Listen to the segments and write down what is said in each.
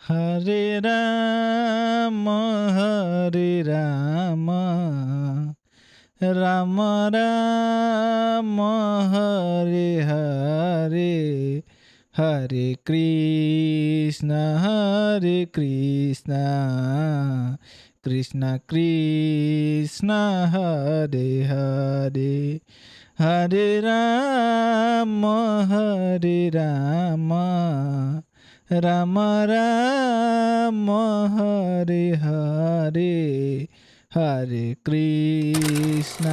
Hare Ram Hare Ram Ram Ram Hare Hare Hare Krishna Krishna Krishna Hare Hare Hare Ram Ram Ram Hare Hare Hare Krishna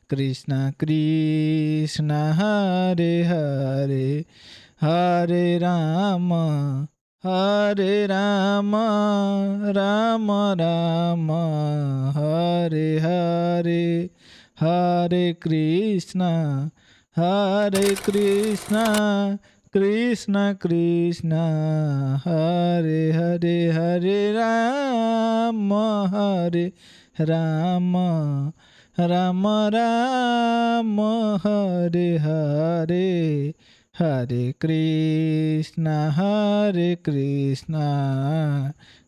Krishna Krishna Hare Hare Hare Ram Ram Ram Hare Hare Hare Krishna Krishna Krishna Hare Hare Hare Ram Ram Ram Ram Hare Hare Hare Krishna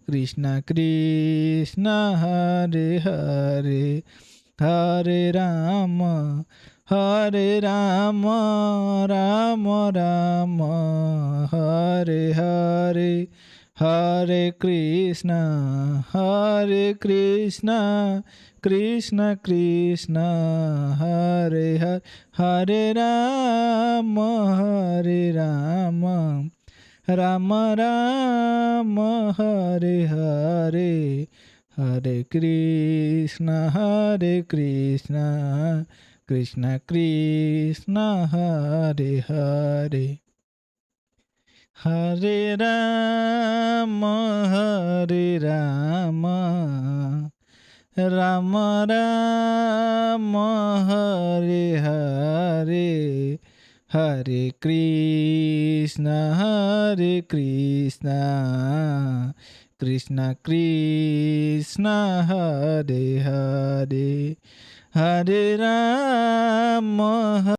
Krishna Krishna Hare Hare Hare Ram Ram Ram Hare Hare Hare Krishna Krishna Krishna Hare Hare Hare Ram Ram Ram Hare Hare Hare Krishna Krishna Krishna Hare Hare Hare Ram Ram Ram Hare Hare Hare Krishna Krishna Krishna Hare Hare Hare Ram